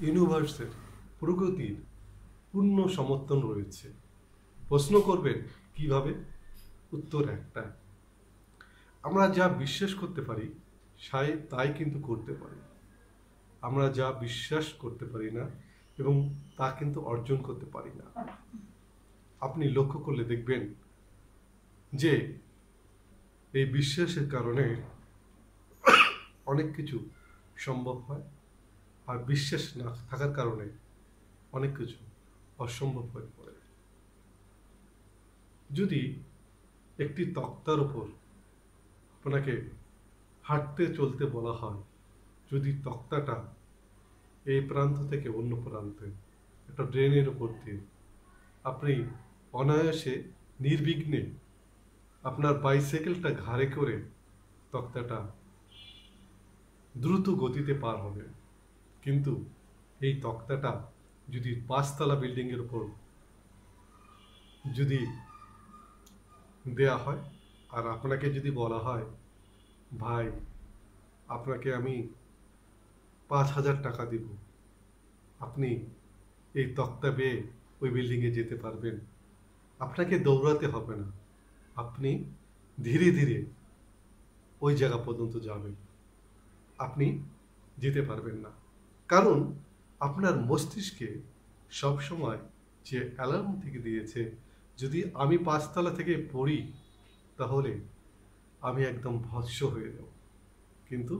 ইউনিভার্সের প্রগতির পূর্ণ সমর্থন রয়েছে। প্রশ্ন করবেন কিভাবে? উত্তর একটা, আমরা যা বিশ্বাস করতে পারি তাই কিন্তু করতে পারি। আমরা যা বিশ্বাস করতে পারি না এবং তা কিন্তু অর্জন করতে পারি না। আপনি লক্ষ্য করলে দেখবেন যে এই বিশ্বাসের কারণে অনেক কিছু সম্ভব হয়, আর বিশ্বাস না থাকার কারণে অনেক কিছু অসম্ভব হয়ে পড়ে। যদি একটি তক্তার উপর আপনাকে হাঁটতে চলতে বলা হয়, যদি তক্তাটা এই প্রান্ত থেকে অন্য প্রান্তে একটা ড্রেনের উপর দিয়ে আপনি অনায়াসে নির্বিঘ্নে আপনার বাইসাইকেলটা ঘাড়ে করে তক্তাটা দ্রুত গতিতে পার হবে, কিন্তু এই তক্তাটা যদি 5 তলা বিল্ডিংয়ের উপর যদি দেয়া হয় আর আপনাকে যদি বলা হয়, ভাই আপনাকে আমি 5,000 টাকা দিব, আপনি এই তক্তা বেয়ে ওই বিল্ডিংয়ে যেতে পারবেন, আপনাকে দৌড়াতে হবে না, আপনি ধীরে ধীরে ওই জায়গা পর্যন্ত যাবেন, আপনি যেতে পারবেন না। কারণ আপনার মস্তিষ্কে সবসময় যে অ্যালার্ম থেকে দিয়েছে, যদি আমি 5 তলা থেকে পড়ি তাহলে আমি একদম ভস্ম হয়ে যাব। কিন্তু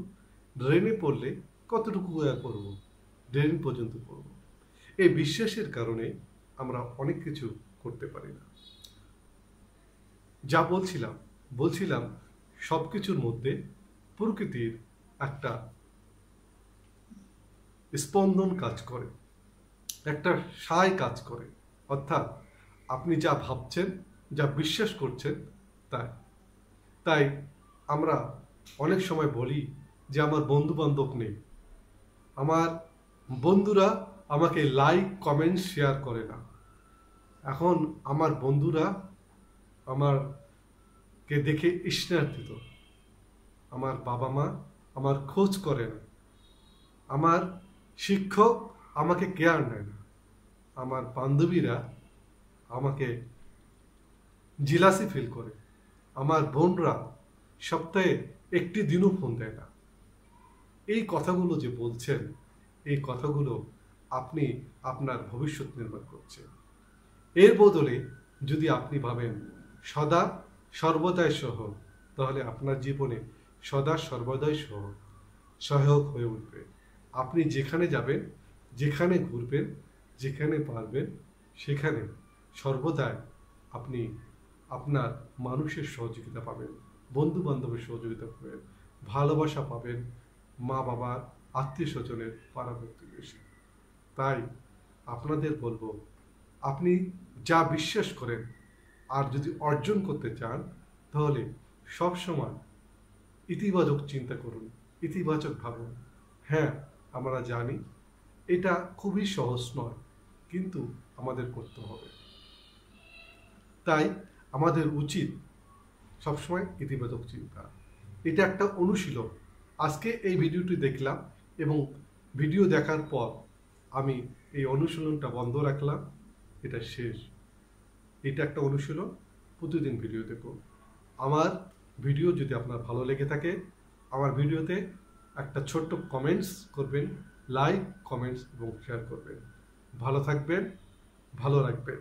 ড্রেনে পড়লে কতটুকু পড়ব? ড্রেন পর্যন্ত পড়ব। এই বিশ্বাসের কারণে আমরা অনেক কিছু করতে পারি না। যা বলছিলাম সবকিছুর মধ্যে প্রকৃতির একটা স্পন্দন কাজ করে, একটা সায় কাজ করে। অর্থাৎ আপনি যা ভাবছেন, যা বিশ্বাস করছেন তাই আমরা অনেক সময় বলি যে আমার বন্ধু বান্ধব নেই, আমার বন্ধুরা আমাকে লাইক কমেন্ট শেয়ার করে না, এখন আমার বন্ধুরা আমারকে দেখে ঈর্ষান্বিত, আমার বাবা মা আমার খোঁজ করে না, আমার শিক্ষক আমাকে কেয়ার নেয় না, আমার বান্ধবীরা আমাকে জিলাসি ফিল করে, আমার বোনরা সপ্তাহে একটি দিনও ফোন দেয় না। এই কথাগুলো যে বলছেন, এই কথাগুলো আপনি আপনার ভবিষ্যৎ নির্মাণ করছেন। এর বদলে যদি আপনি ভাবেন সদা সর্বদাই সহ, তাহলে আপনার জীবনে সদা সর্বদাই সহায়ক হয়ে উঠবে। আপনি যেখানে যাবেন, যেখানে ঘুরবেন, যেখানে পারবেন, সেখানে সর্বদাই আপনি আপনার মানুষের সহযোগিতা পাবেন, বন্ধু বান্ধবের সহযোগিতা পাবেন, ভালোবাসা পাবেন, মা বাবার, আত্মীয় স্বজনের, পাড়া প্রতিবেশী। তাই আপনাদের বলবো, আপনি যা বিশ্বাস করেন আর যদি অর্জন করতে চান, তাহলে সব সময় ইতিবাচক চিন্তা করুন, ইতিবাচক ভাবুন। হ্যাঁ, আমরা জানি এটা খুবই সহজ নয়, কিন্তু আমাদের করতে হবে। তাই আমাদের উচিত সবসময় ইতিবাচক চিন্তা। এটা একটা অনুশীলন। আজকে এই ভিডিওটি দেখলাম এবং ভিডিও দেখার পর আমি এই অনুশীলনটা বন্ধ রাখলাম, এটা শেষ। এটা একটা অনুশীলন, প্রতিদিন ভিডিও দেখুন। আমার ভিডিও যদি আপনার ভালো লেগে থাকে, আমার ভিডিওতে একটা ছোট্ট কমেন্টস করবেন, লাইক, কমেন্টস এবং শেয়ার করবেন। ভালো থাকবেন, ভালো রাখবেন।